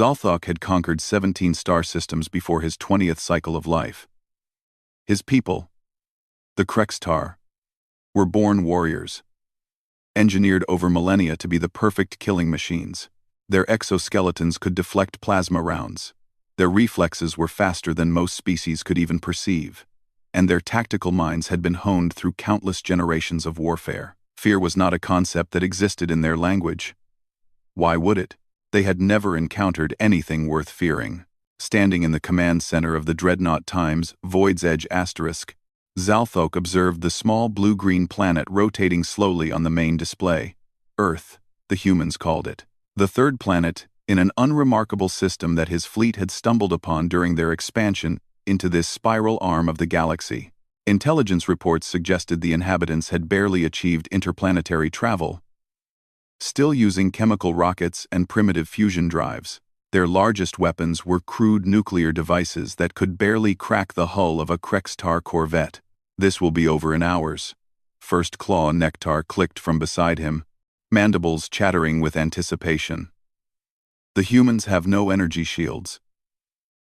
Zalthok had conquered 17 star systems before his 20th cycle of life. His people, the Krextar, were born warriors, engineered over millennia to be the perfect killing machines. Their exoskeletons could deflect plasma rounds. Their reflexes were faster than most species could even perceive, and their tactical minds had been honed through countless generations of warfare. Fear was not a concept that existed in their language. Why would it? They had never encountered anything worth fearing. Standing in the command center of the Dreadnought Times Void's Edge asterisk, Zalthok observed the small blue-green planet rotating slowly on the main display. Earth, the humans called it. The third planet in an unremarkable system that his fleet had stumbled upon during their expansion into this spiral arm of the galaxy. Intelligence reports suggested the inhabitants had barely achieved interplanetary travel, still using chemical rockets and primitive fusion drives. Their largest weapons were crude nuclear devices that could barely crack the hull of a Krextar corvette. This will be over in hours. First Claw Nectar clicked from beside him, mandibles chattering with anticipation. The humans have no energy shields,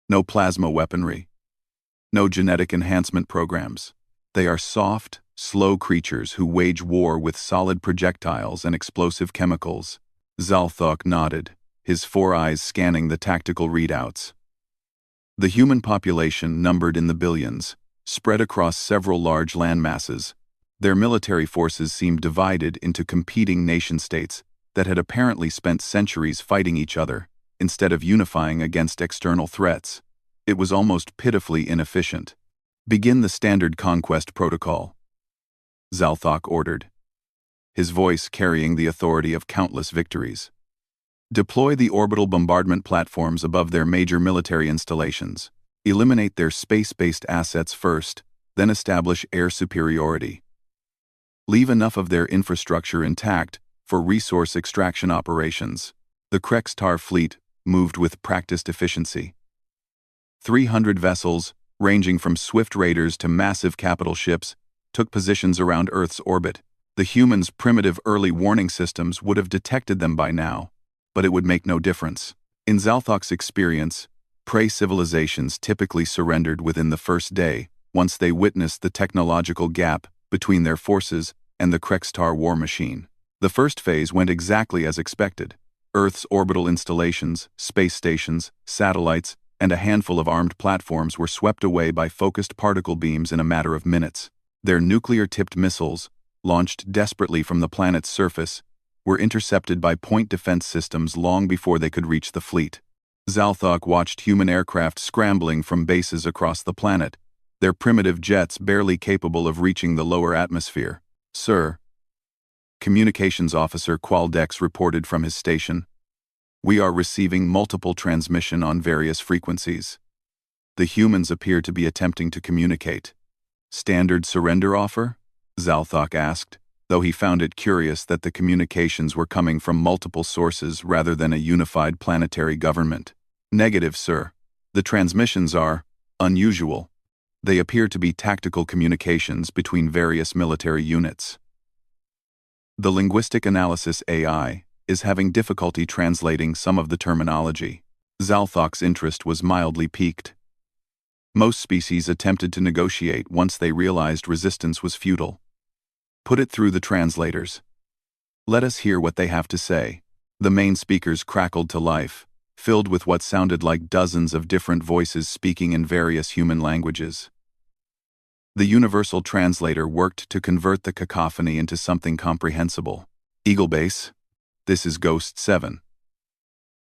no plasma weaponry, no genetic enhancement programs. They are soft, slow creatures who wage war with solid projectiles and explosive chemicals. Zalthok nodded, his four eyes scanning the tactical readouts. The human population numbered in the billions, spread across several large landmasses. Their military forces seemed divided into competing nation-states that had apparently spent centuries fighting each other, instead of unifying against external threats. It was almost pitifully inefficient. Begin the standard conquest protocol, Zalthok ordered, his voice carrying the authority of countless victories. Deploy the orbital bombardment platforms above their major military installations. Eliminate their space-based assets first, then establish air superiority. Leave enough of their infrastructure intact for resource extraction operations. The Krextar fleet moved with practiced efficiency. 300 vessels, ranging from swift raiders to massive capital ships, took positions around Earth's orbit. The humans' primitive early warning systems would have detected them by now, but it would make no difference. In Zalthok's experience, prey civilizations typically surrendered within the first day, once they witnessed the technological gap between their forces and the Krextar war machine. The first phase went exactly as expected. Earth's orbital installations, space stations, satellites, and a handful of armed platforms were swept away by focused particle beams in a matter of minutes. Their nuclear-tipped missiles, launched desperately from the planet's surface, were intercepted by point defense systems long before they could reach the fleet. Zalthok watched human aircraft scrambling from bases across the planet, their primitive jets barely capable of reaching the lower atmosphere. "Sir," Communications Officer Qualdex reported from his station, "we are receiving multiple transmission on various frequencies. The humans appear to be attempting to communicate." "Standard surrender offer?" Zalthok asked, though he found it curious that the communications were coming from multiple sources rather than a unified planetary government. "Negative, sir. The transmissions are unusual. They appear to be tactical communications between various military units. The linguistic analysis AI is having difficulty translating some of the terminology." Zalthok's interest was mildly piqued. Most species attempted to negotiate once they realized resistance was futile. "Put it through the translators. Let us hear what they have to say." The main speakers crackled to life, filled with what sounded like dozens of different voices speaking in various human languages. The universal translator worked to convert the cacophony into something comprehensible. "Eagle Base, this is Ghost 7.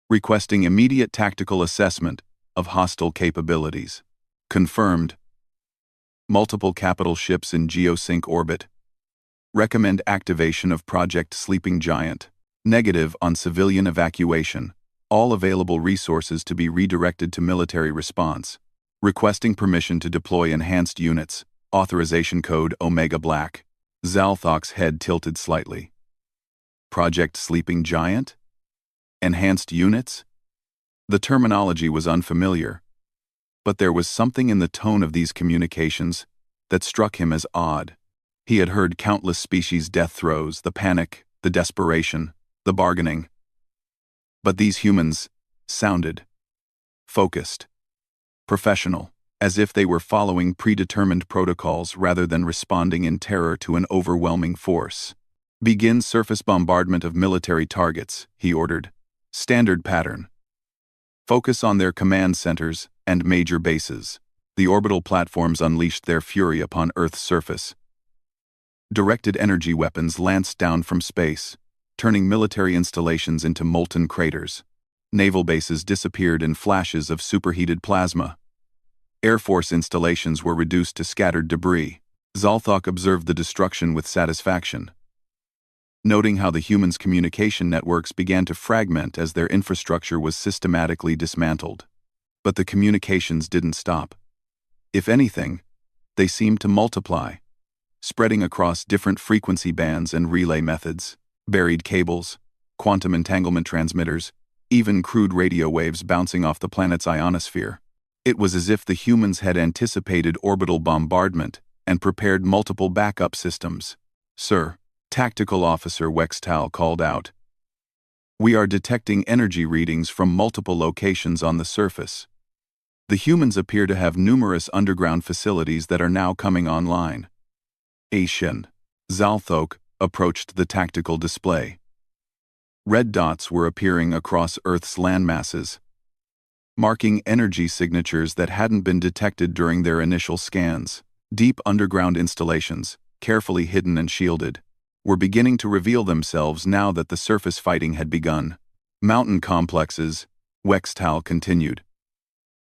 Requesting immediate tactical assessment of hostile capabilities. Confirmed. Multiple capital ships in geosync orbit. Recommend activation of Project Sleeping Giant. Negative on civilian evacuation. All available resources to be redirected to military response. Requesting permission to deploy enhanced units. Authorization code Omega Black." Zalthok's head tilted slightly. Project Sleeping Giant? Enhanced units? The terminology was unfamiliar, but there was something in the tone of these communications that struck him as odd. He had heard countless species' death throes, the panic, the desperation, the bargaining. But these humans, sounded focused, professional, as if they were following predetermined protocols rather than responding in terror to an overwhelming force. "Begin surface bombardment of military targets," he ordered. "Standard pattern. Focus on their command centers and major bases." The orbital platforms unleashed their fury upon Earth's surface. Directed energy weapons lanced down from space, turning military installations into molten craters. Naval bases disappeared in flashes of superheated plasma. Air Force installations were reduced to scattered debris. Zalthok observed the destruction with satisfaction, noting how the humans' communication networks began to fragment as their infrastructure was systematically dismantled. But the communications didn't stop. If anything, they seemed to multiply, spreading across different frequency bands and relay methods, buried cables, quantum entanglement transmitters, even crude radio waves bouncing off the planet's ionosphere. It was as if the humans had anticipated orbital bombardment and prepared multiple backup systems. "Sir," Tactical Officer Wextal called out, "we are detecting energy readings from multiple locations on the surface. The humans appear to have numerous underground facilities that are now coming online." Asian. Zalthok approached the tactical display. Red dots were appearing across Earth's landmasses, marking energy signatures that hadn't been detected during their initial scans. Deep underground installations, carefully hidden and shielded, were beginning to reveal themselves now that the surface fighting had begun. "Mountain complexes," Wextal continued,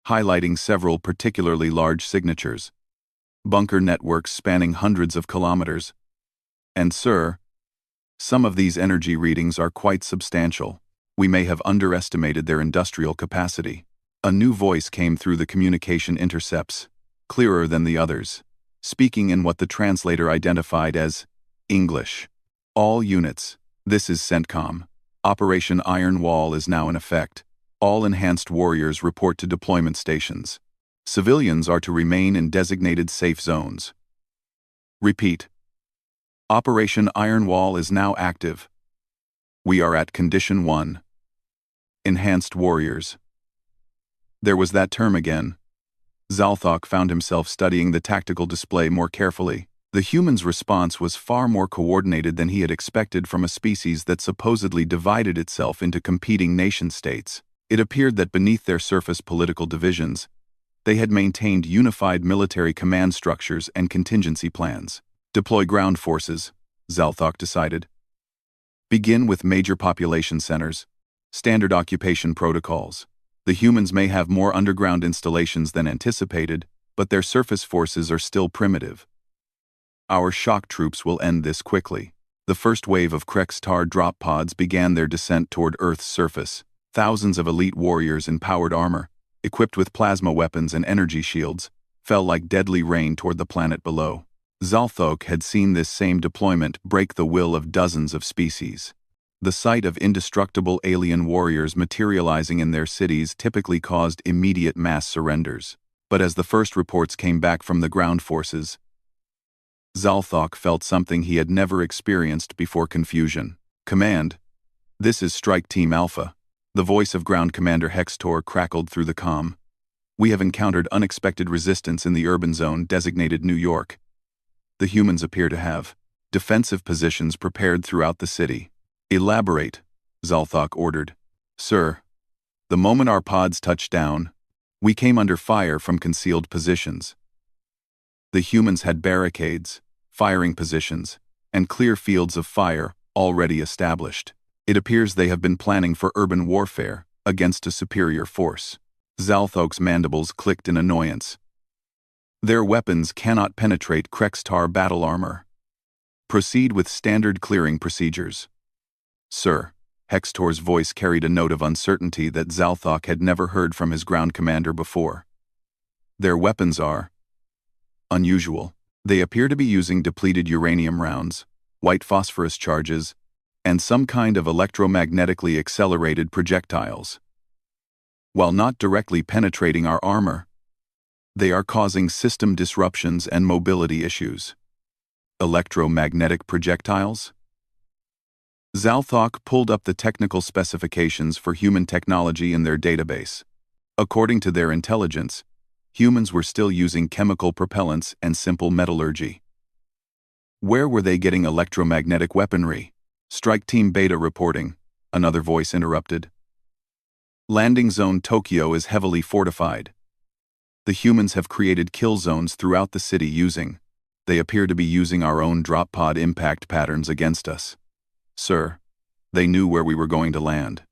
highlighting several particularly large signatures. "Bunker networks spanning hundreds of kilometers. And sir, some of these energy readings are quite substantial. We may have underestimated their industrial capacity." A new voice came through the communication intercepts, clearer than the others, speaking in what the translator identified as English. "All units, this is CENTCOM. Operation Iron Wall is now in effect. All enhanced warriors report to deployment stations. Civilians are to remain in designated safe zones. Repeat. Operation Iron Wall is now active. We are at Condition 1. Enhanced warriors." There was that term again. Zalthok found himself studying the tactical display more carefully. The humans' response was far more coordinated than he had expected from a species that supposedly divided itself into competing nation-states. It appeared that beneath their surface political divisions, they had maintained unified military command structures and contingency plans. "Deploy ground forces," Zalthok decided. "Begin with major population centers. Standard occupation protocols. The humans may have more underground installations than anticipated, but their surface forces are still primitive. Our shock troops will end this quickly." The first wave of Krextar drop pods began their descent toward Earth's surface. Thousands of elite warriors in powered armor, equipped with plasma weapons and energy shields, fell like deadly rain toward the planet below. Zalthok had seen this same deployment break the will of dozens of species. The sight of indestructible alien warriors materializing in their cities typically caused immediate mass surrenders. But as the first reports came back from the ground forces, Zalthok felt something he had never experienced before: confusion. "Command, this is Strike Team Alpha." The voice of Ground Commander Hextor crackled through the comm. "We have encountered unexpected resistance in the urban zone designated New York. The humans appear to have defensive positions prepared throughout the city." "Elaborate," Zalthok ordered. "Sir, the moment our pods touched down, we came under fire from concealed positions. The humans had barricades, firing positions, and clear fields of fire already established. It appears they have been planning for urban warfare against a superior force." Zalthok's mandibles clicked in annoyance. "Their weapons cannot penetrate Krextar battle armor. Proceed with standard clearing procedures." "Sir," Hextor's voice carried a note of uncertainty that Zalthok had never heard from his ground commander before. "Their weapons are unusual. They appear to be using depleted uranium rounds, white phosphorus charges, and some kind of electromagnetically accelerated projectiles. While not directly penetrating our armor, they are causing system disruptions and mobility issues." "Electromagnetic projectiles?" Zalthok pulled up the technical specifications for human technology in their database. According to their intelligence, humans were still using chemical propellants and simple metallurgy. Where were they getting electromagnetic weaponry? Strike Team Beta reporting, another voice interrupted. Landing Zone Tokyo is heavily fortified. The humans have created kill zones throughout the city they appear to be using our own drop pod impact patterns against us. Sir, they knew where we were going to land.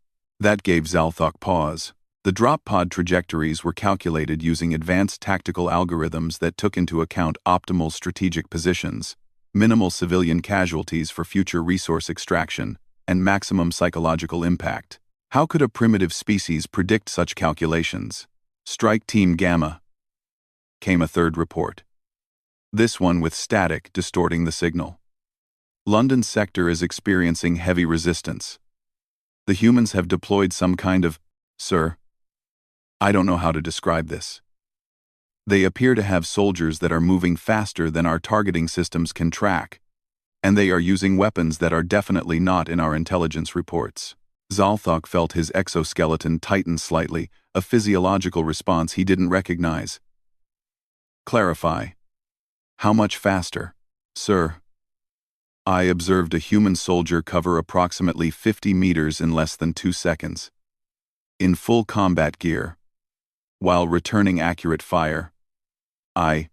That gave Zalthok pause. The drop pod trajectories were calculated using advanced tactical algorithms that took into account optimal strategic positions, minimal civilian casualties for future resource extraction, and maximum psychological impact. How could a primitive species predict such calculations? Strike Team Gamma. Came a third report. This one with static distorting the signal. London sector is experiencing heavy resistance. The humans have deployed some kind of... Sir, I don't know how to describe this. They appear to have soldiers that are moving faster than our targeting systems can track, and they are using weapons that are definitely not in our intelligence reports. Zalthok felt his exoskeleton tighten slightly, a physiological response he didn't recognize. Clarify. How much faster? Sir, I observed a human soldier cover approximately 50 meters in less than 2 seconds. In full combat gear. While returning accurate fire. I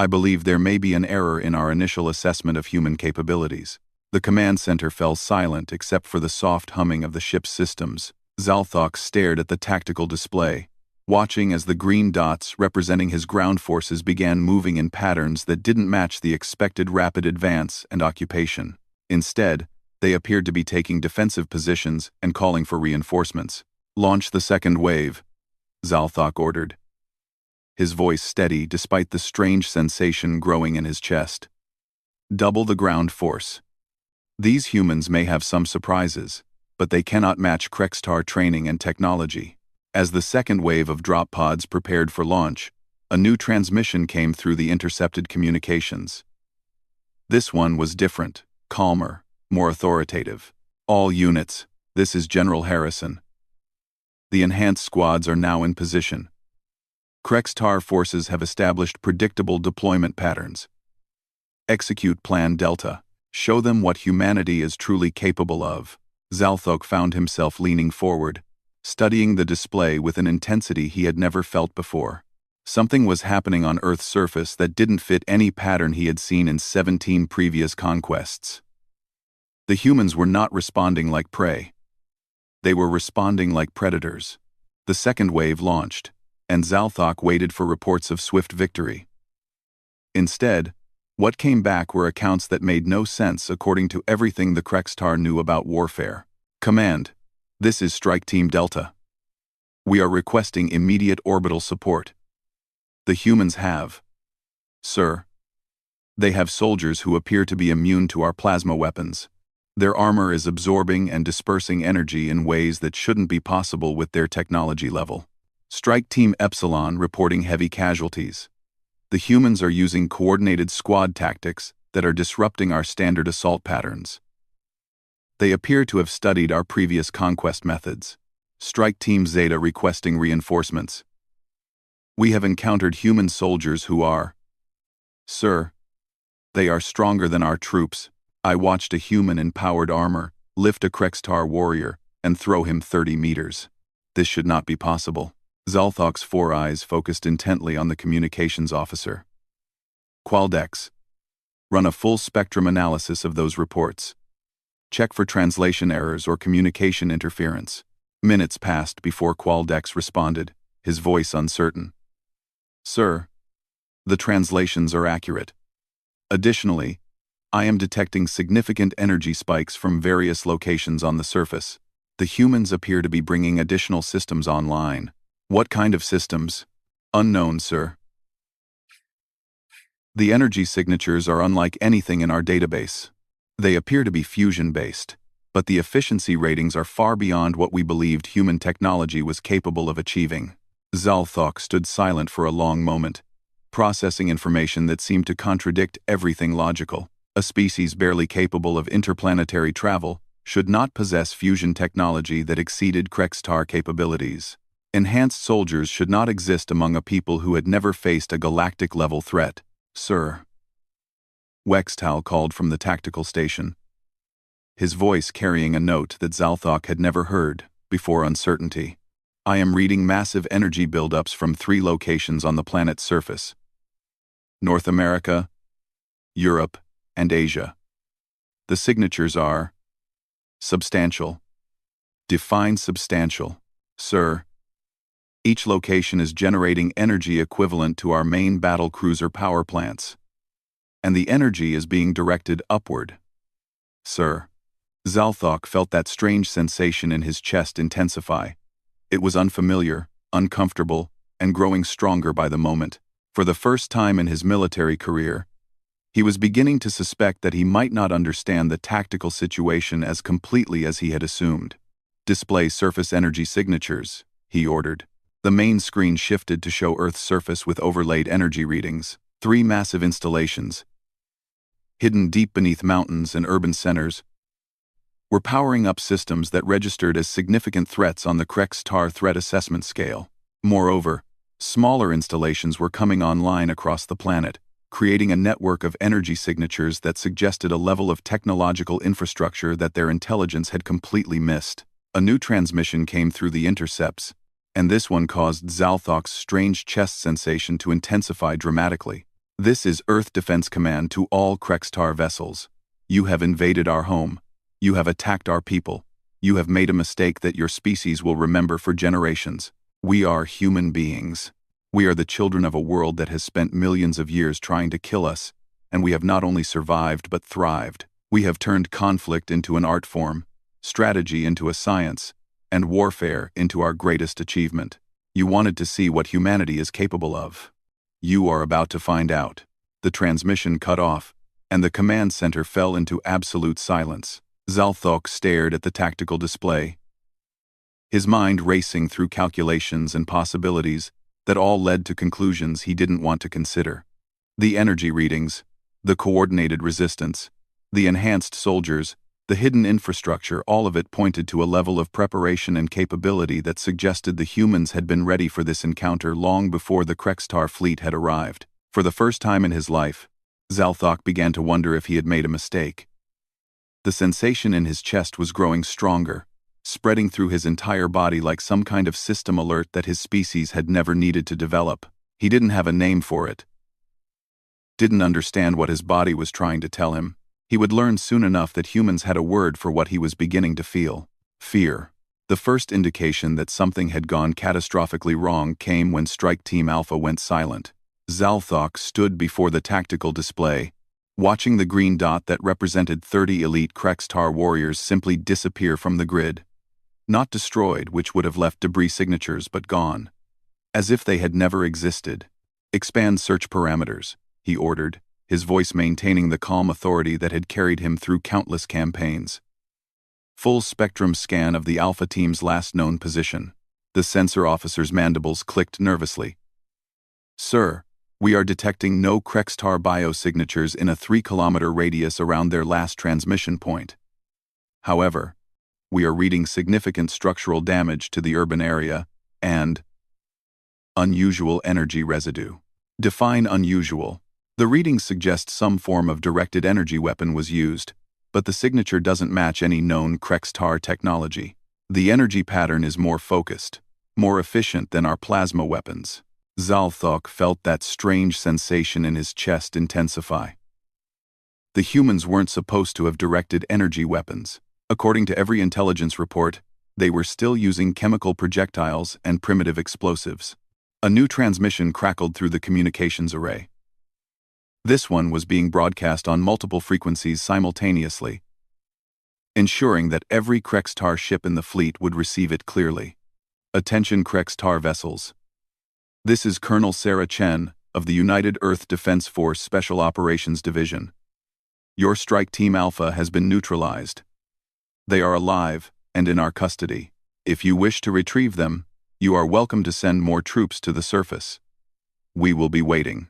believe there may be an error in our initial assessment of human capabilities. The command center fell silent except for the soft humming of the ship's systems. Zalthok stared at the tactical display, watching as the green dots representing his ground forces began moving in patterns that didn't match the expected rapid advance and occupation. Instead, they appeared to be taking defensive positions and calling for reinforcements. Launch the second wave, Zalthok ordered. His voice steady despite the strange sensation growing in his chest. Double the ground force. These humans may have some surprises, but they cannot match Krextar training and technology. As the second wave of drop pods prepared for launch, a new transmission came through the intercepted communications. This one was different, calmer, more authoritative. All units, this is General Harrison. The enhanced squads are now in position. Krextar forces have established predictable deployment patterns. Execute Plan Delta. Show them what humanity is truly capable of. Zalthok found himself leaning forward, studying the display with an intensity he had never felt before. Something was happening on Earth's surface that didn't fit any pattern he had seen in 17 previous conquests. The humans were not responding like prey. They were responding like predators. The second wave launched, and Zalthok waited for reports of swift victory. Instead, what came back were accounts that made no sense according to everything the Krextar knew about warfare. Command, this is Strike Team Delta. We are requesting immediate orbital support. The humans have. Sir. They have soldiers who appear to be immune to our plasma weapons. Their armor is absorbing and dispersing energy in ways that shouldn't be possible with their technology level. Strike Team Epsilon reporting heavy casualties. The humans are using coordinated squad tactics that are disrupting our standard assault patterns. They appear to have studied our previous conquest methods. Strike Team Zeta requesting reinforcements. We have encountered human soldiers who are... Sir, they are stronger than our troops. I watched a human in powered armor lift a Krextar warrior and throw him 30 meters. This should not be possible. Zalthok's 4 eyes focused intently on the communications officer. Qualdex. Run a full spectrum analysis of those reports. Check for translation errors or communication interference. Minutes passed before Qualdex responded, his voice uncertain. Sir, the translations are accurate. Additionally, I am detecting significant energy spikes from various locations on the surface. The humans appear to be bringing additional systems online. What kind of systems? Unknown, sir. The energy signatures are unlike anything in our database. They appear to be fusion-based, but the efficiency ratings are far beyond what we believed human technology was capable of achieving. Zalthok stood silent for a long moment, processing information that seemed to contradict everything logical. A species barely capable of interplanetary travel, should not possess fusion technology that exceeded Krextar capabilities. Enhanced soldiers should not exist among a people who had never faced a galactic-level threat. Sir. Wextal called from the tactical station, his voice carrying a note that Zalthok had never heard before: uncertainty. I am reading massive energy buildups from 3 locations on the planet's surface: North America, Europe, and Asia. The signatures are substantial. Define substantial. Sir. Each location is generating energy equivalent to our main battle cruiser power plants, and the energy is being directed upward. Sir. Zalthok felt that strange sensation in his chest intensify. It was unfamiliar, uncomfortable, and growing stronger by the moment. For the first time in his military career, he was beginning to suspect that he might not understand the tactical situation as completely as he had assumed. Display surface energy signatures, he ordered. The main screen shifted to show Earth's surface with overlaid energy readings. 3 massive installations, hidden deep beneath mountains and urban centers, were powering up systems that registered as significant threats on the Krextar threat assessment scale. Moreover, smaller installations were coming online across the planet, creating a network of energy signatures that suggested a level of technological infrastructure that their intelligence had completely missed. A new transmission came through the intercepts, and this one caused Zalthok's strange chest sensation to intensify dramatically. This is Earth Defense Command to all Krextar vessels. You have invaded our home. You have attacked our people. You have made a mistake that your species will remember for generations. We are human beings. We are the children of a world that has spent millions of years trying to kill us, and we have not only survived but thrived. We have turned conflict into an art form, strategy into a science, and warfare into our greatest achievement. You wanted to see what humanity is capable of. You are about to find out. The transmission cut off, and the command center fell into absolute silence. Zalthok stared at the tactical display, his mind racing through calculations and possibilities that all led to conclusions he didn't want to consider. The energy readings, the coordinated resistance, the enhanced soldiers, the hidden infrastructure, all of it pointed to a level of preparation and capability that suggested the humans had been ready for this encounter long before the Krextar fleet had arrived. For the first time in his life, Zalthok began to wonder if he had made a mistake. The sensation in his chest was growing stronger, spreading through his entire body like some kind of system alert that his species had never needed to develop. He didn't have a name for it, didn't understand what his body was trying to tell him. He would learn soon enough that humans had a word for what he was beginning to feel: fear. The first indication that something had gone catastrophically wrong came when Strike Team Alpha went silent. Zalthok stood before the tactical display, watching the green dot that represented 30 elite Krextar warriors simply disappear from the grid. Not destroyed, which would have left debris signatures, but gone, as if they had never existed. Expand search parameters, he ordered, his voice maintaining the calm authority that had carried him through countless campaigns. Full spectrum scan of the Alpha team's last known position. The sensor officer's mandibles clicked nervously. Sir, we are detecting no Krextar biosignatures in a 3-kilometer radius around their last transmission point. However, we are reading significant structural damage to the urban area and unusual energy residue. Define unusual. The readings suggest some form of directed energy weapon was used, but the signature doesn't match any known Krextar technology. The energy pattern is more focused, more efficient than our plasma weapons. Zalthok felt that strange sensation in his chest intensify. The humans weren't supposed to have directed energy weapons. According to every intelligence report, they were still using chemical projectiles and primitive explosives. A new transmission crackled through the communications array. This one was being broadcast on multiple frequencies simultaneously, ensuring that every Krextar ship in the fleet would receive it clearly. Attention Krextar vessels. This is Colonel Sarah Chen of the United Earth Defense Force Special Operations Division. Your Strike Team Alpha has been neutralized. They are alive and in our custody. If you wish to retrieve them, you are welcome to send more troops to the surface. We will be waiting.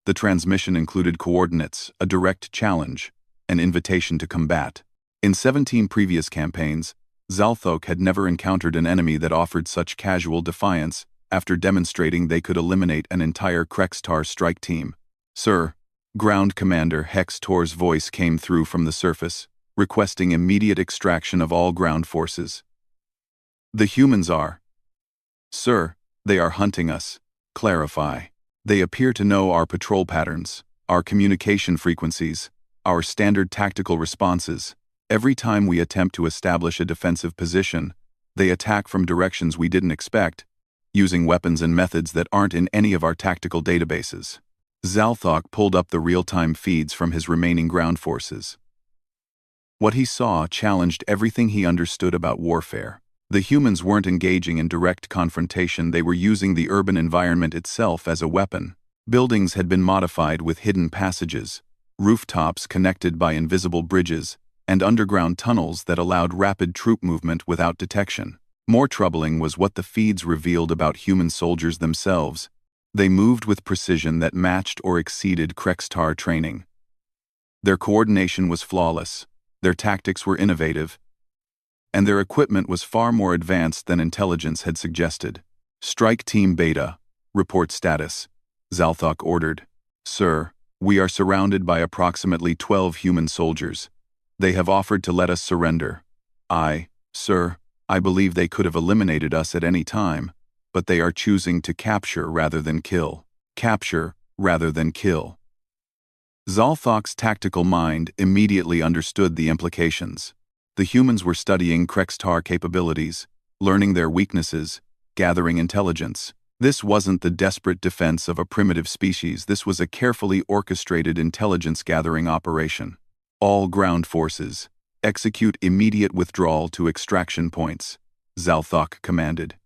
The transmission included coordinates, a direct challenge, an invitation to combat. In 17 previous campaigns, Zalthok had never encountered an enemy that offered such casual defiance after demonstrating they could eliminate an entire Krextar strike team. "Sir," Ground Commander Hex Tor's voice came through from the surface, requesting immediate extraction of all ground forces. "The humans are." "Sir, they are hunting us." "Clarify." "They appear to know our patrol patterns, our communication frequencies, our standard tactical responses. Every time we attempt to establish a defensive position, they attack from directions we didn't expect, using weapons and methods that aren't in any of our tactical databases." Zalthok pulled up the real-time feeds from his remaining ground forces. What he saw challenged everything he understood about warfare. The humans weren't engaging in direct confrontation, they were using the urban environment itself as a weapon. Buildings had been modified with hidden passages, rooftops connected by invisible bridges, and underground tunnels that allowed rapid troop movement without detection. More troubling was what the feeds revealed about human soldiers themselves. They moved with precision that matched or exceeded Krextar training. Their coordination was flawless, their tactics were innovative, and their equipment was far more advanced than intelligence had suggested. "Strike Team Beta, report status," Zalthok ordered. "Sir, we are surrounded by approximately 12 human soldiers. They have offered to let us surrender. Sir, I believe they could have eliminated us at any time, but they are choosing to capture rather than kill. Capture rather than kill." Zalthok's tactical mind immediately understood the implications. The humans were studying Krextar capabilities, learning their weaknesses, gathering intelligence. This wasn't the desperate defense of a primitive species, this was a carefully orchestrated intelligence-gathering operation. "All ground forces, execute immediate withdrawal to extraction points," Zalthok commanded.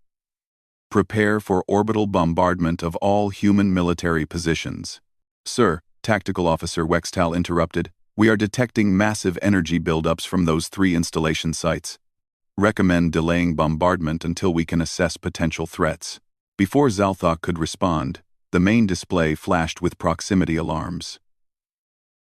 "Prepare for orbital bombardment of all human military positions." "Sir," Tactical Officer Wextal interrupted, "we are detecting massive energy buildups from those 3 installation sites. Recommend delaying bombardment until we can assess potential threats." Before Zalthok could respond, the main display flashed with proximity alarms.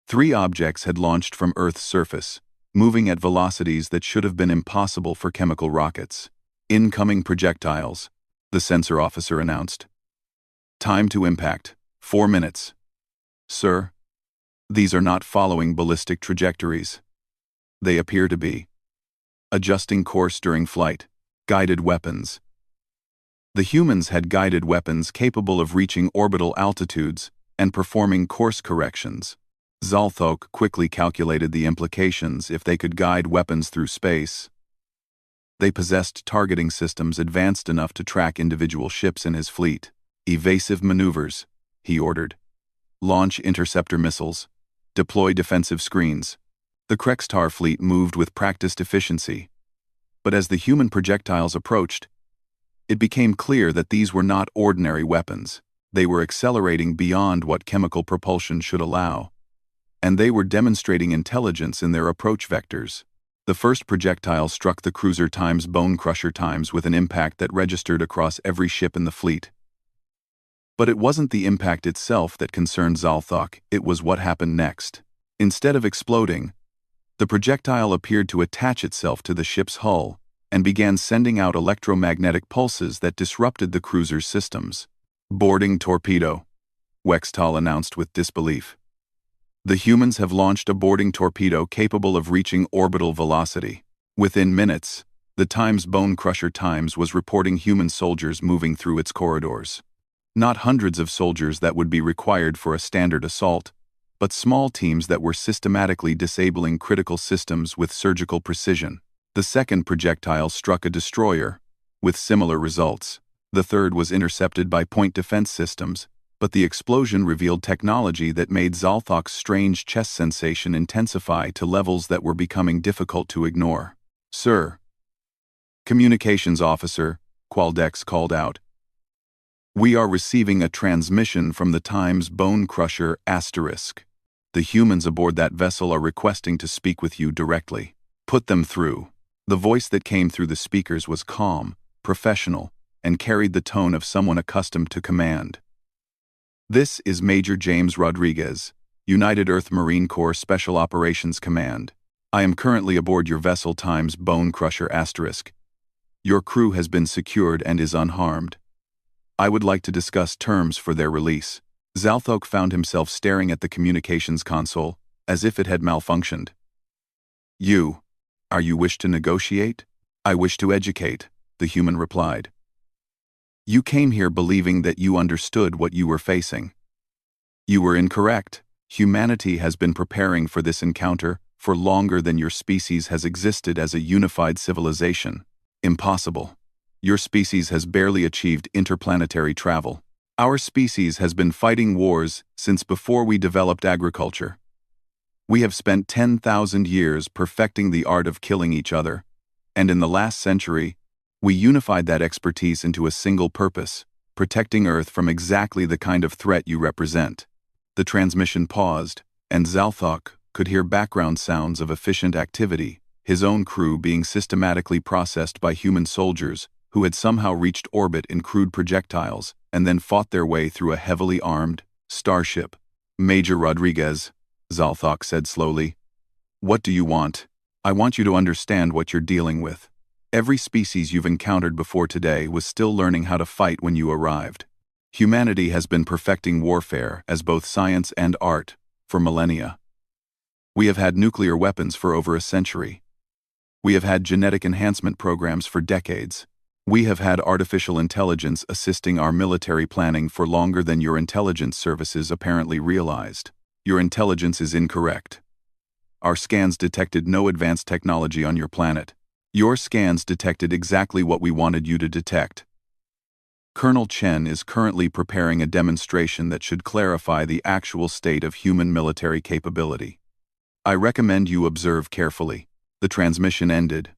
3 objects had launched from Earth's surface, moving at velocities that should have been impossible for chemical rockets. "Incoming projectiles," the sensor officer announced. "Time to impact, 4 minutes." "Sir, these are not following ballistic trajectories. They appear to be adjusting course during flight. Guided weapons." The humans had guided weapons capable of reaching orbital altitudes and performing course corrections. Zalthok quickly calculated the implications if they could guide weapons through space. They possessed targeting systems advanced enough to track individual ships in his fleet. "Evasive maneuvers," he ordered. "Launch interceptor missiles. Deploy defensive screens." The Krextar fleet moved with practiced efficiency. But as the human projectiles approached, it became clear that these were not ordinary weapons. They were accelerating beyond what chemical propulsion should allow. And they were demonstrating intelligence in their approach vectors. The first projectile struck the cruiser times Bone Crusher times with an impact that registered across every ship in the fleet. But it wasn't the impact itself that concerned Zalthok, it was what happened next. Instead of exploding, the projectile appeared to attach itself to the ship's hull and began sending out electromagnetic pulses that disrupted the cruiser's systems. "Boarding torpedo," Wextal announced with disbelief. "The humans have launched a boarding torpedo capable of reaching orbital velocity." Within minutes, the Times Bone Crusher Times was reporting human soldiers moving through its corridors. Not hundreds of soldiers that would be required for a standard assault, but small teams that were systematically disabling critical systems with surgical precision. The second projectile struck a destroyer, with similar results. The third was intercepted by point defense systems, but the explosion revealed technology that made Zalthok's strange chest sensation intensify to levels that were becoming difficult to ignore. "Sir." Communications Officer Qualdex called out. "We are receiving a transmission from the Times Bone Crusher Asterisk. The humans aboard that vessel are requesting to speak with you directly. Put them through." The voice that came through the speakers was calm, professional, and carried the tone of someone accustomed to command. "This is Major James Rodriguez, United Earth Marine Corps Special Operations Command. I am currently aboard your vessel times Bone Crusher **. Your crew has been secured and is unharmed. I would like to discuss terms for their release. Zalthok found himself staring at the communications console, as if it had malfunctioned. Are you wish to negotiate? I wish to educate, the human replied. You came here believing that you understood what you were facing. You were incorrect. Humanity has been preparing for this encounter for longer than your species has existed as a unified civilization. Impossible. Your species has barely achieved interplanetary travel. Our species has been fighting wars since before we developed agriculture. We have spent 10,000 years perfecting the art of killing each other, and in the last century, we unified that expertise into a single purpose, protecting Earth from exactly the kind of threat you represent. The transmission paused, and Zalthok could hear background sounds of efficient activity, his own crew being systematically processed by human soldiers who had somehow reached orbit in crude projectiles and then fought their way through a heavily armed starship. Major Rodriguez, Zalthok said slowly, what do you want? I want you to understand what you're dealing with. Every species you've encountered before today was still learning how to fight when you arrived. Humanity has been perfecting warfare as both science and art for millennia. We have had nuclear weapons for over a century. We have had genetic enhancement programs for decades. We have had artificial intelligence assisting our military planning for longer than your intelligence services apparently realized. Your intelligence is incorrect. Our scans detected no advanced technology on your planet. Your scans detected exactly what we wanted you to detect. Colonel Chen is currently preparing a demonstration that should clarify the actual state of human military capability. I recommend you observe carefully. The transmission ended,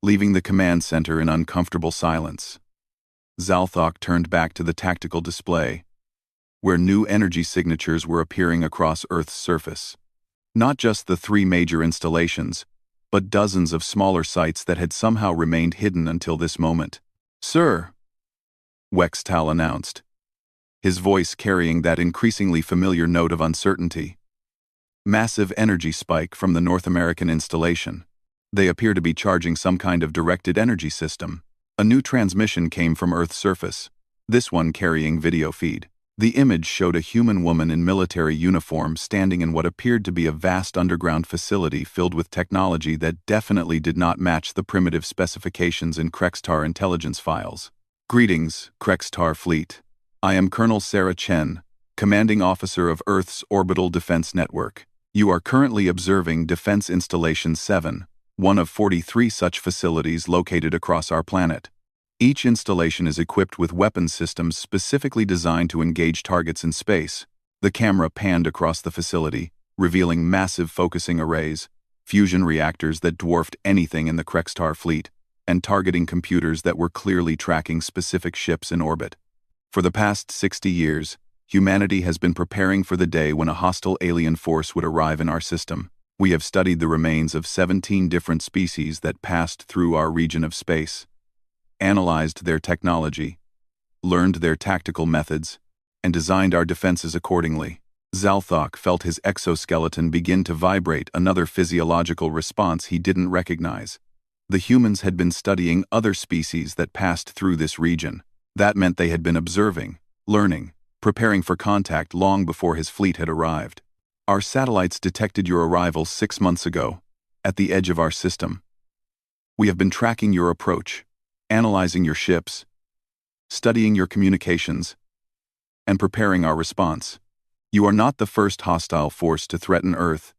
leaving the command center in uncomfortable silence. Zalthok turned back to the tactical display, where new energy signatures were appearing across Earth's surface. Not just the 3 major installations, but dozens of smaller sites that had somehow remained hidden until this moment. Sir, Wextal announced, his voice carrying that increasingly familiar note of uncertainty. Massive energy spike from the North American installation. They appear to be charging some kind of directed energy system. A new transmission came from Earth's surface, this one carrying video feed. The image showed a human woman in military uniform standing in what appeared to be a vast underground facility filled with technology that definitely did not match the primitive specifications in Krextar intelligence files. Greetings, Krextar Fleet. I am Colonel Sarah Chen, Commanding Officer of Earth's Orbital Defense Network. You are currently observing Defense Installation 7, one of 43 such facilities located across our planet. Each installation is equipped with weapon systems specifically designed to engage targets in space. The camera panned across the facility, revealing massive focusing arrays, fusion reactors that dwarfed anything in the Krextar fleet, and targeting computers that were clearly tracking specific ships in orbit. For the past 60 years, humanity has been preparing for the day when a hostile alien force would arrive in our system. We have studied the remains of 17 different species that passed through our region of space, analyzed their technology, learned their tactical methods, and designed our defenses accordingly. Zalthok felt his exoskeleton begin to vibrate, another physiological response he didn't recognize. The humans had been studying other species that passed through this region. That meant they had been observing, learning, preparing for contact long before his fleet had arrived. Our satellites detected your arrival 6 months ago, at the edge of our system. We have been tracking your approach, analyzing your ships, studying your communications, and preparing our response. You are not the first hostile force to threaten Earth,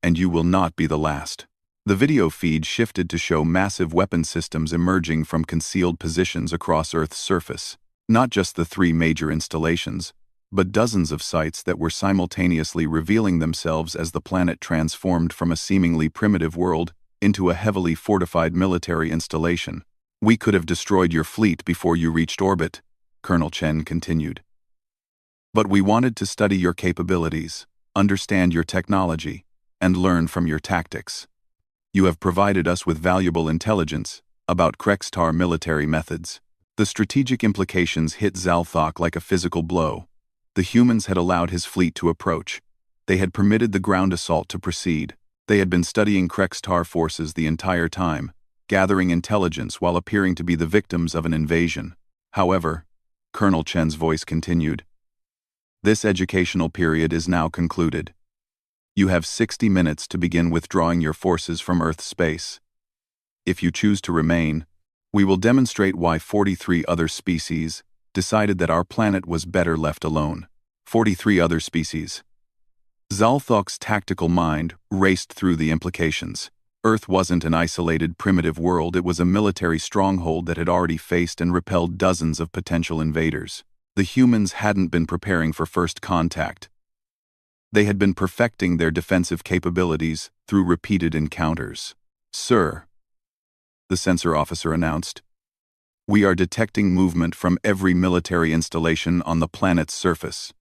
and you will not be the last. The video feed shifted to show massive weapon systems emerging from concealed positions across Earth's surface. Not just the 3 major installations, but dozens of sites that were simultaneously revealing themselves as the planet transformed from a seemingly primitive world into a heavily fortified military installation. We could have destroyed your fleet before you reached orbit, Colonel Chen continued. But we wanted to study your capabilities, understand your technology, and learn from your tactics. You have provided us with valuable intelligence about Krextar military methods. The strategic implications hit Zalthok like a physical blow. The humans had allowed his fleet to approach. They had permitted the ground assault to proceed. They had been studying Krextar forces the entire time, gathering intelligence while appearing to be the victims of an invasion. However, Colonel Chen's voice continued, "This educational period is now concluded. You have 60 minutes to begin withdrawing your forces from Earth space. If you choose to remain, we will demonstrate why 43 other species decided that our planet was better left alone." 43 other species. Zalthok's tactical mind raced through the implications. Earth wasn't an isolated, primitive world, it was a military stronghold that had already faced and repelled dozens of potential invaders. The humans hadn't been preparing for first contact. They had been perfecting their defensive capabilities through repeated encounters. "Sir," the sensor officer announced, "we are detecting movement from every military installation on the planet's surface.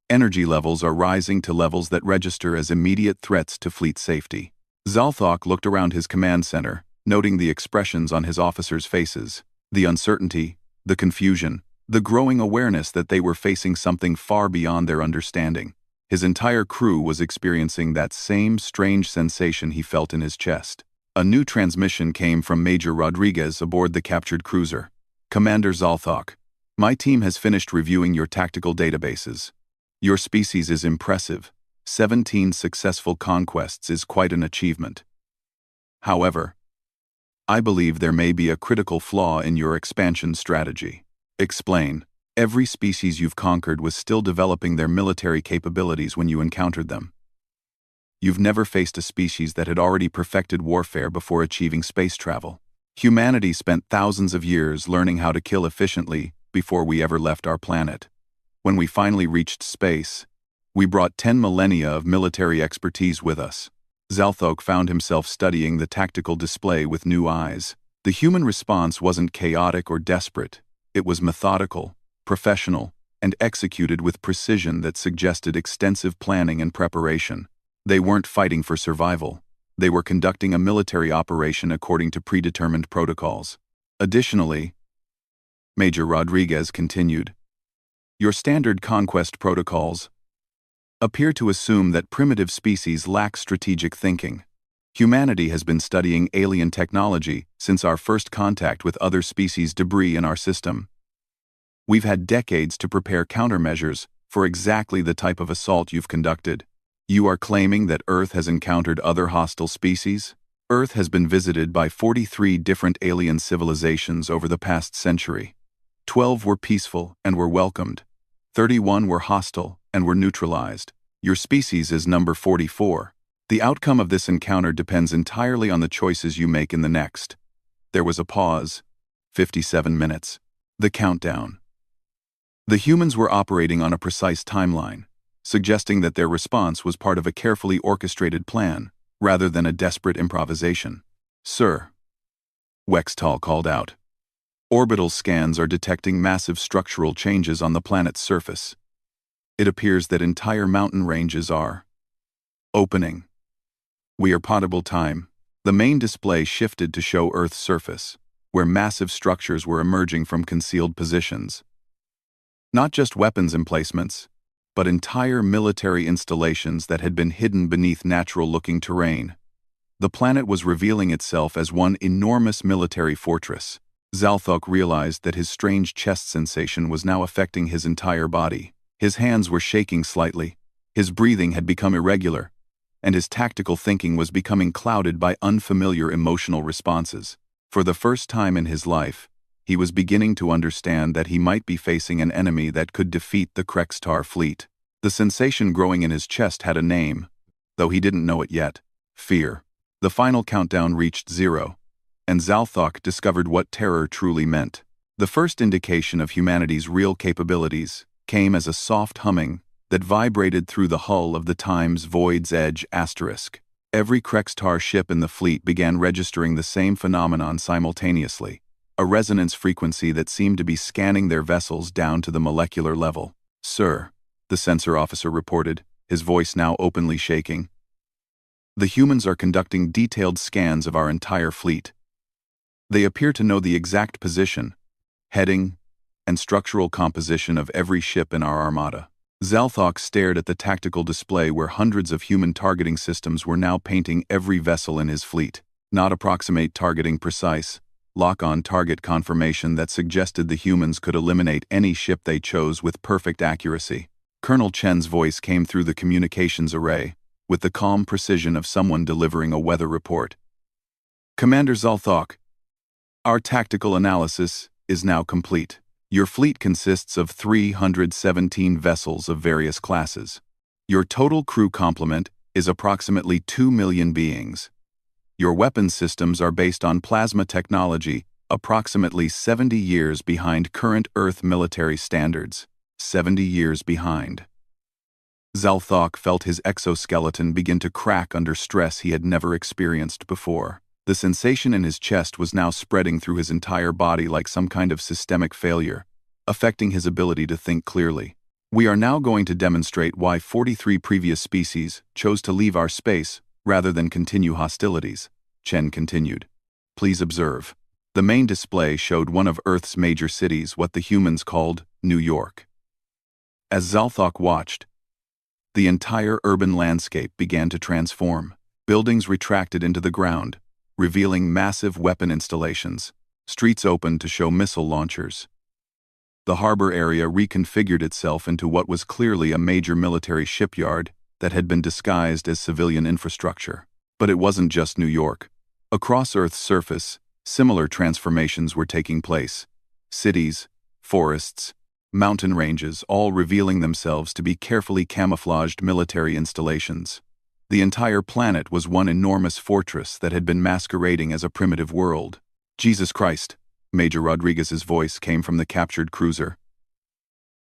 Energy levels are rising to levels that register as immediate threats to fleet safety." Zalthok looked around his command center, noting the expressions on his officers' faces, the uncertainty, the confusion, the growing awareness that they were facing something far beyond their understanding. His entire crew was experiencing that same strange sensation he felt in his chest. A new transmission came from Major Rodriguez aboard the captured cruiser. "Commander Zalthok, my team has finished reviewing your tactical databases. Your species is impressive. 17 successful conquests is quite an achievement. However, I believe there may be a critical flaw in your expansion strategy." "Explain." "Every species you've conquered was still developing their military capabilities when you encountered them. You've never faced a species that had already perfected warfare before achieving space travel. Humanity spent thousands of years learning how to kill efficiently before we ever left our planet. When we finally reached space, we brought 10 millennia of military expertise with us." Zalthok found himself studying the tactical display with new eyes. The human response wasn't chaotic or desperate. It was methodical, professional, and executed with precision that suggested extensive planning and preparation. They weren't fighting for survival. They were conducting a military operation according to predetermined protocols. Additionally, Major Rodriguez continued, "Your standard conquest protocols appear to assume that primitive species lack strategic thinking. Humanity has been studying alien technology since our first contact with other species debris in our system. We've had decades to prepare countermeasures for exactly the type of assault you've conducted. You are claiming that Earth has encountered other hostile species? Earth has been visited by 43 different alien civilizations over the past century. 12 were peaceful and were welcomed. 31 were hostile and were neutralized. Your species is number 44. The outcome of this encounter depends entirely on the choices you make in the next." There was a pause. 57 minutes. The countdown. The humans were operating on a precise timeline, suggesting that their response was part of a carefully orchestrated plan, rather than a desperate improvisation. "Sir," Wextall called out, "orbital scans are detecting massive structural changes on the planet's surface. It appears that entire mountain ranges are opening. We are potable time." The main display shifted to show Earth's surface, where massive structures were emerging from concealed positions. Not just weapons emplacements, but entire military installations that had been hidden beneath natural-looking terrain. The planet was revealing itself as one enormous military fortress. Zalthok realized that his strange chest sensation was now affecting his entire body. His hands were shaking slightly, his breathing had become irregular, and his tactical thinking was becoming clouded by unfamiliar emotional responses. For the first time in his life, he was beginning to understand that he might be facing an enemy that could defeat the Krextar fleet. The sensation growing in his chest had a name, though he didn't know it yet: fear. The final countdown reached 0, and Zalthok discovered what terror truly meant. The first indication of humanity's real capabilities came as a soft humming that vibrated through the hull of the Time's Void's Edge asterisk. Every Krextar ship in the fleet began registering the same phenomenon simultaneously, a resonance frequency that seemed to be scanning their vessels down to the molecular level. "Sir," the sensor officer reported, his voice now openly shaking, "the humans are conducting detailed scans of our entire fleet. They appear to know the exact position, heading, and structural composition of every ship in our armada." Zalthok stared at the tactical display where hundreds of human targeting systems were now painting every vessel in his fleet. Not approximate targeting precise, lock-on target confirmation that suggested the humans could eliminate any ship they chose with perfect accuracy. Colonel Chen's voice came through the communications array, with the calm precision of someone delivering a weather report. Commander Zalthok, our tactical analysis is now complete. Your fleet consists of 317 vessels of various classes. Your total crew complement is approximately 2 million beings. Your weapon systems are based on plasma technology, approximately 70 years behind current Earth military standards. 70 years behind. Zalthok felt his exoskeleton begin to crack under stress he had never experienced before. The sensation in his chest was now spreading through his entire body like some kind of systemic failure, affecting his ability to think clearly. We are now going to demonstrate why 43 previous species chose to leave our space rather than continue hostilities, Chen continued. Please observe. The main display showed one of Earth's major cities, what the humans called New York. As Zalthok watched, the entire urban landscape began to transform. Buildings retracted into the ground, revealing massive weapon installations. Streets opened to show missile launchers. The harbor area reconfigured itself into what was clearly a major military shipyard that had been disguised as civilian infrastructure. But it wasn't just New York. Across Earth's surface, similar transformations were taking place. Cities, forests, mountain ranges, all revealing themselves to be carefully camouflaged military installations. The entire planet was one enormous fortress that had been masquerading as a primitive world. Jesus Christ, Major Rodriguez's voice came from the captured cruiser.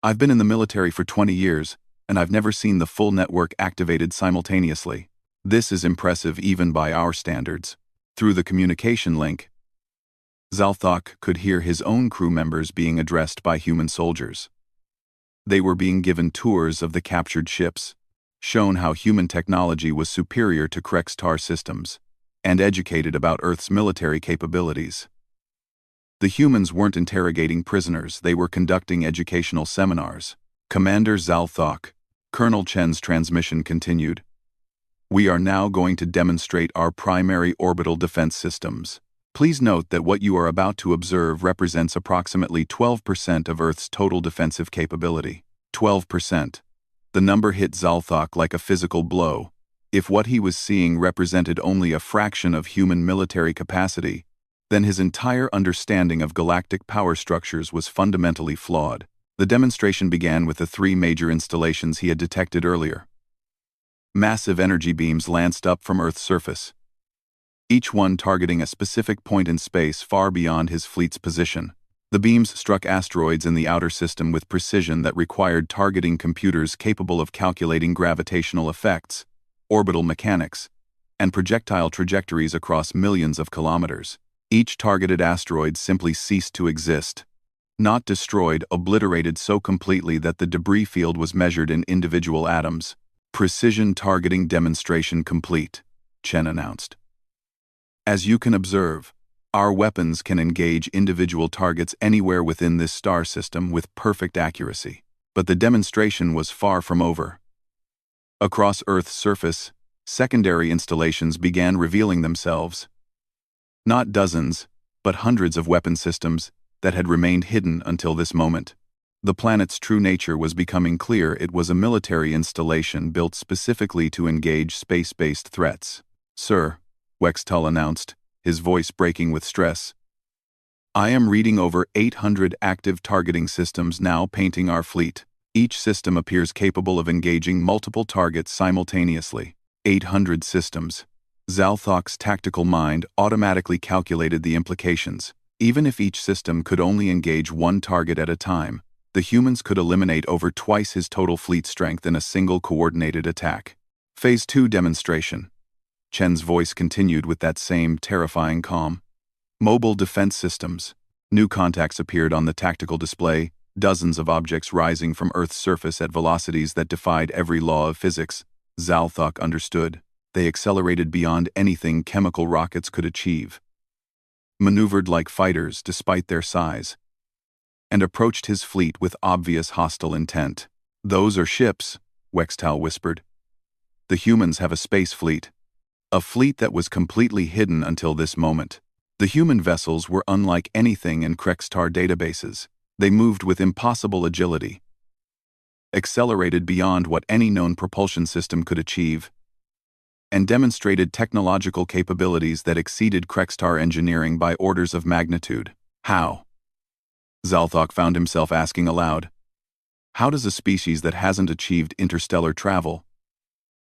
I've been in the military for 20 years, and I've never seen the full network activated simultaneously. This is impressive even by our standards. Through the communication link, Zalthok could hear his own crew members being addressed by human soldiers. They were being given tours of the captured ships, shown how human technology was superior to Krextar systems, and educated about Earth's military capabilities. The humans weren't interrogating prisoners, they were conducting educational seminars. Commander Zalthok, Colonel Chen's transmission continued. We are now going to demonstrate our primary orbital defense systems. Please note that what you are about to observe represents approximately 12% of Earth's total defensive capability. 12%. The number hit Zalthok like a physical blow. If what he was seeing represented only a fraction of human military capacity, then his entire understanding of galactic power structures was fundamentally flawed. The demonstration began with the 3 major installations he had detected earlier. Massive energy beams lanced up from Earth's surface, each one targeting a specific point in space far beyond his fleet's position. The beams struck asteroids in the outer system with precision that required targeting computers capable of calculating gravitational effects, orbital mechanics, and projectile trajectories across millions of kilometers. Each targeted asteroid simply ceased to exist. Not destroyed, obliterated so completely that the debris field was measured in individual atoms. Precision targeting demonstration complete, Chen announced. As you can observe, our weapons can engage individual targets anywhere within this star system with perfect accuracy. But the demonstration was far from over. Across Earth's surface, secondary installations began revealing themselves. Not dozens, but hundreds of weapon systems that had remained hidden until this moment. The planet's true nature was becoming clear. It was a military installation built specifically to engage space-based threats. Sir, Wextull announced, his voice breaking with stress. I am reading over 800 active targeting systems now painting our fleet. Each system appears capable of engaging multiple targets simultaneously. 800 systems. Zalthok's tactical mind automatically calculated the implications. Even if each system could only engage one target at a time, the humans could eliminate over twice his total fleet strength in a single coordinated attack. Phase 2 demonstration. Chen's voice continued with that same terrifying calm. Mobile defense systems. New contacts appeared on the tactical display, dozens of objects rising from Earth's surface at velocities that defied every law of physics. Zalthok understood. They accelerated beyond anything chemical rockets could achieve, maneuvered like fighters despite their size, and approached his fleet with obvious hostile intent. "Those are ships," Wextal whispered. "The humans have a space fleet. A fleet that was completely hidden until this moment. The human vessels were unlike anything in Krextar databases. They moved with impossible agility, accelerated beyond what any known propulsion system could achieve, and demonstrated technological capabilities that exceeded Krextar engineering by orders of magnitude. How?" Zalthok found himself asking aloud. "How does a species that hasn't achieved interstellar travel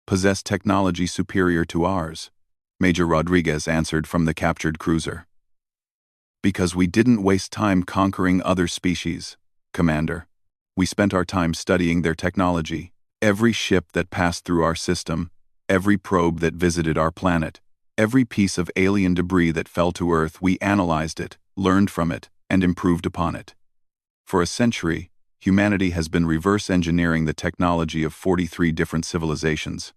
possess technology superior to ours?" Major Rodriguez answered from the captured cruiser. "Because we didn't waste time conquering other species, Commander. We spent our time studying their technology. Every ship that passed through our system, every probe that visited our planet, every piece of alien debris that fell to Earth, we analyzed it, learned from it, and improved upon it. For a century, humanity has been reverse engineering the technology of 43 different civilizations.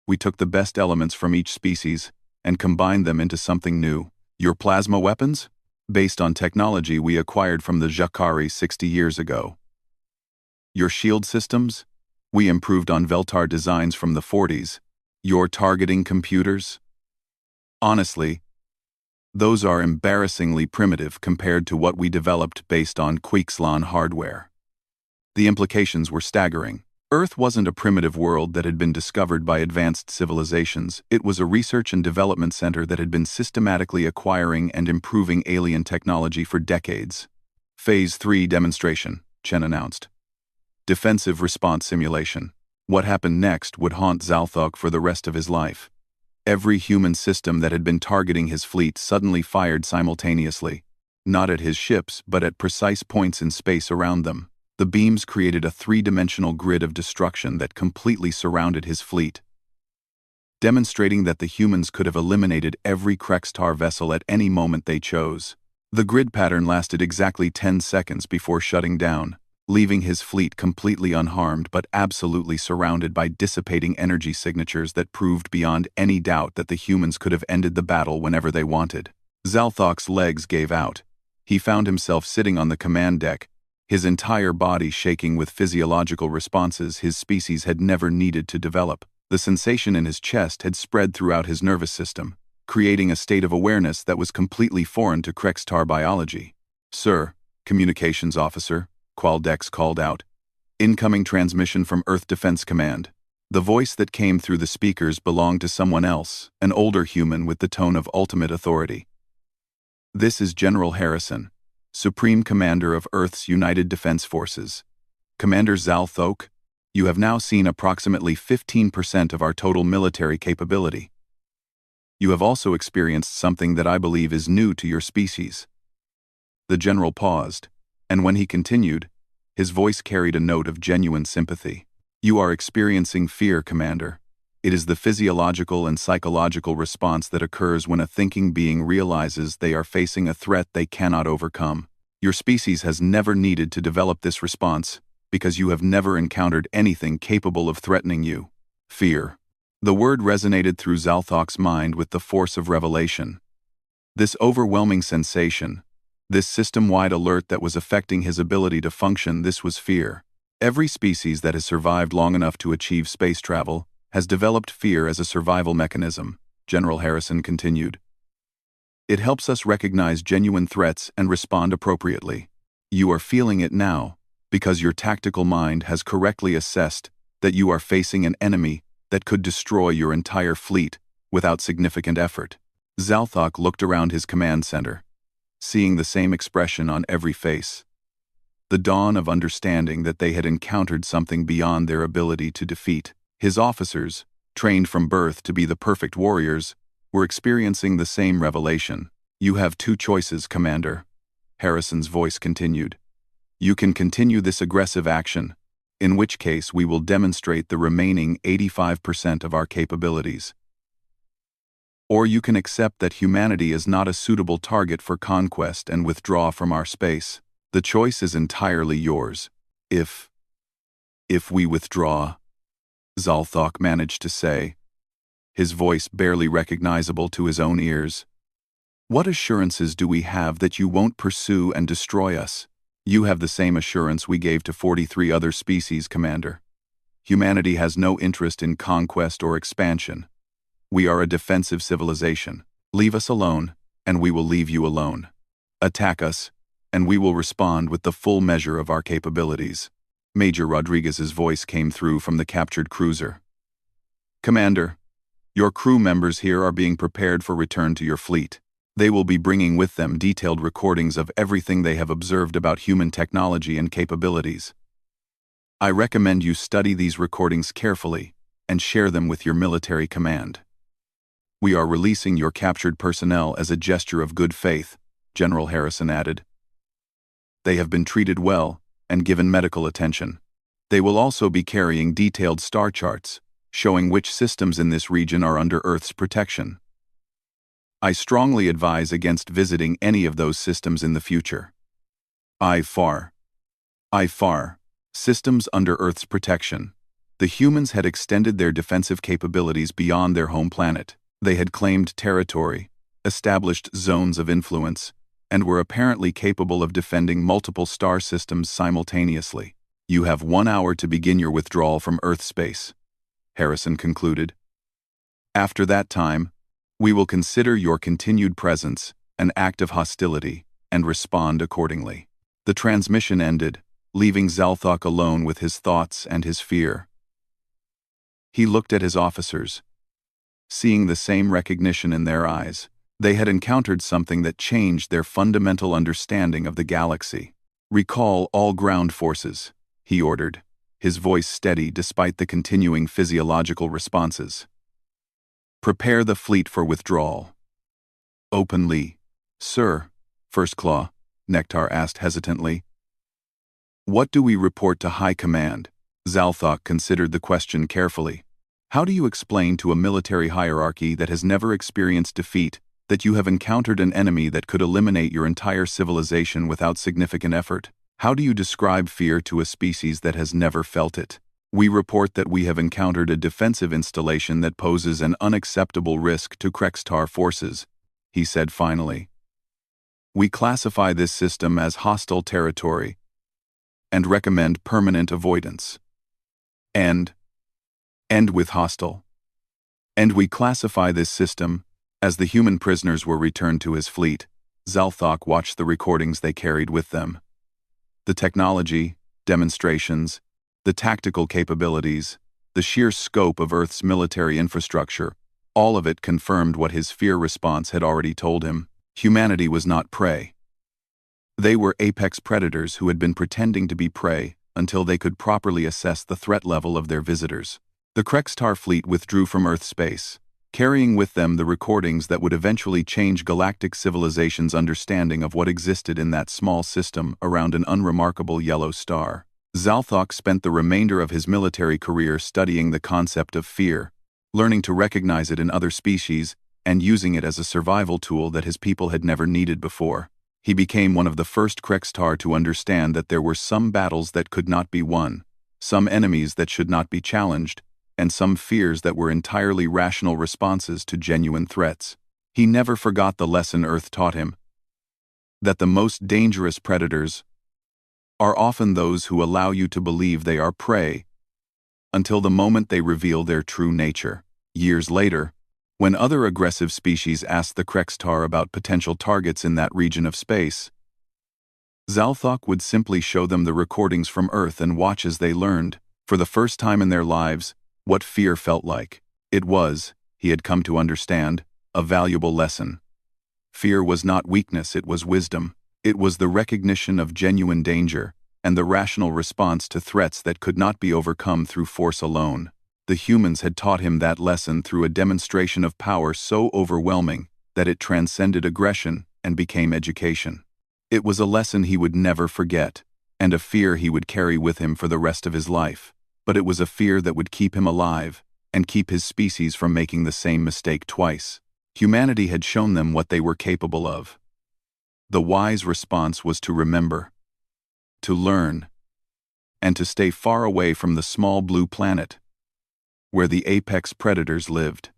We took the best elements from each species and combined them into something new. Your plasma weapons? Based on technology we acquired from the Jakari 60 years ago. Your shield systems? We improved on Veltar designs from the 40s. Your targeting computers? Honestly, those are embarrassingly primitive compared to what we developed based on Quixlan hardware." The implications were staggering. Earth wasn't a primitive world that had been discovered by advanced civilizations. It was a research and development center that had been systematically acquiring and improving alien technology for decades. "Phase 3 demonstration," Chen announced. "Defensive response simulation." What happened next would haunt Zalthok for the rest of his life. Every human system that had been targeting his fleet suddenly fired simultaneously, not at his ships but at precise points in space around them. The beams created a three-dimensional grid of destruction that completely surrounded his fleet, demonstrating that the humans could have eliminated every Krextar vessel at any moment they chose. The grid pattern lasted exactly 10 seconds before shutting down, leaving his fleet completely unharmed but absolutely surrounded by dissipating energy signatures that proved beyond any doubt that the humans could have ended the battle whenever they wanted. Zalthok's legs gave out. He found himself sitting on the command deck, his entire body shaking with physiological responses his species had never needed to develop. The sensation in his chest had spread throughout his nervous system, creating a state of awareness that was completely foreign to Krextar biology. "Sir, communications officer," Qualdex called out. "Incoming transmission from Earth Defense Command." The voice that came through the speakers belonged to someone else, an older human with the tone of ultimate authority. "This is General Harrison, Supreme Commander of Earth's United Defense Forces. Commander Zalthok, you have now seen approximately 15% of our total military capability. You have also experienced something that I believe is new to your species." The general paused, and when he continued, his voice carried a note of genuine sympathy. "You are experiencing fear, Commander. It is the physiological and psychological response that occurs when a thinking being realizes they are facing a threat they cannot overcome. Your species has never needed to develop this response because you have never encountered anything capable of threatening you. Fear." The word resonated through Zalthok's mind with the force of revelation. This overwhelming sensation, this system-wide alert that was affecting his ability to function, this was fear. Every species that has survived long enough to achieve space travel has developed fear as a survival mechanism, General Harrison continued. "It helps us recognize genuine threats and respond appropriately. You are feeling it now, because your tactical mind has correctly assessed that you are facing an enemy that could destroy your entire fleet without significant effort." Zalthok looked around his command center, seeing the same expression on every face. The dawn of understanding that they had encountered something beyond their ability to defeat. His officers, trained from birth to be the perfect warriors, were experiencing the same revelation. "You have two choices, Commander," Harrison's voice continued. "You can continue this aggressive action, in which case we will demonstrate the remaining 85% of our capabilities. Or you can accept that humanity is not a suitable target for conquest and withdraw from our space. The choice is entirely yours. If we withdraw," Zalthok managed to say, his voice barely recognizable to his own ears. "What assurances do we have that you won't pursue and destroy us? You have the same assurance we gave to 43 other species, Commander. Humanity has no interest in conquest or expansion. We are a defensive civilization. Leave us alone, and we will leave you alone. Attack us, and we will respond with the full measure of our capabilities. Major Rodriguez's voice came through from the captured cruiser. Commander, your crew members here are being prepared for return to your fleet. They will be bringing with them detailed recordings of everything they have observed about human technology and capabilities. I recommend you study these recordings carefully and share them with your military command. We are releasing your captured personnel as a gesture of good faith, General Harrison added. They have been treated well and given medical attention. They will also be carrying detailed star charts, showing which systems in this region are under Earth's protection. I strongly advise against visiting any of those systems in the future. HFY systems under Earth's protection. The humans had extended their defensive capabilities beyond their home planet. They had claimed territory, established zones of influence, and were apparently capable of defending multiple star systems simultaneously. You have 1 hour to begin your withdrawal from Earth space, Harrison concluded. After that time, we will consider your continued presence an act of hostility and respond accordingly. The transmission ended, leaving Zalthok alone with his thoughts and his fear. He looked at his officers, seeing the same recognition in their eyes. They had encountered something that changed their fundamental understanding of the galaxy. Recall all ground forces, he ordered, his voice steady despite the continuing physiological responses. Prepare the fleet for withdrawal. Openly, sir, First Claw, Nektar asked hesitantly. What do we report to High Command? Zalthok considered the question carefully. How do you explain to a military hierarchy that has never experienced defeat that you have encountered an enemy that could eliminate your entire civilization without significant effort? How do you describe fear to a species that has never felt it? We report that we have encountered a defensive installation that poses an unacceptable risk to Krextar forces, he said finally. We classify this system as hostile territory and recommend permanent avoidance. End with hostile. And we classify this system as the human prisoners were returned to his fleet. Zalthok watched the recordings they carried with them. The technology, demonstrations, the tactical capabilities, the sheer scope of Earth's military infrastructure, all of it confirmed what his fear response had already told him. Humanity was not prey. They were apex predators who had been pretending to be prey until they could properly assess the threat level of their visitors. The Krextar fleet withdrew from Earth space, carrying with them the recordings that would eventually change galactic civilization's understanding of what existed in that small system around an unremarkable yellow star. Zalthok spent the remainder of his military career studying the concept of fear, learning to recognize it in other species, and using it as a survival tool that his people had never needed before. He became one of the first Krextar to understand that there were some battles that could not be won, some enemies that should not be challenged, and some fears that were entirely rational responses to genuine threats. He never forgot the lesson Earth taught him, that the most dangerous predators are often those who allow you to believe they are prey until the moment they reveal their true nature. Years later, when other aggressive species asked the Krextar about potential targets in that region of space, Zalthok would simply show them the recordings from Earth and watch as they learned, for the first time in their lives, what fear felt like. It was, he had come to understand, a valuable lesson. Fear was not weakness, it was wisdom. It was the recognition of genuine danger and the rational response to threats that could not be overcome through force alone. The humans had taught him that lesson through a demonstration of power so overwhelming that it transcended aggression and became education. It was a lesson he would never forget, and a fear he would carry with him for the rest of his life. But it was a fear that would keep him alive and keep his species from making the same mistake twice. Humanity had shown them what they were capable of. The wise response was to remember, to learn, and to stay far away from the small blue planet where the apex predators lived.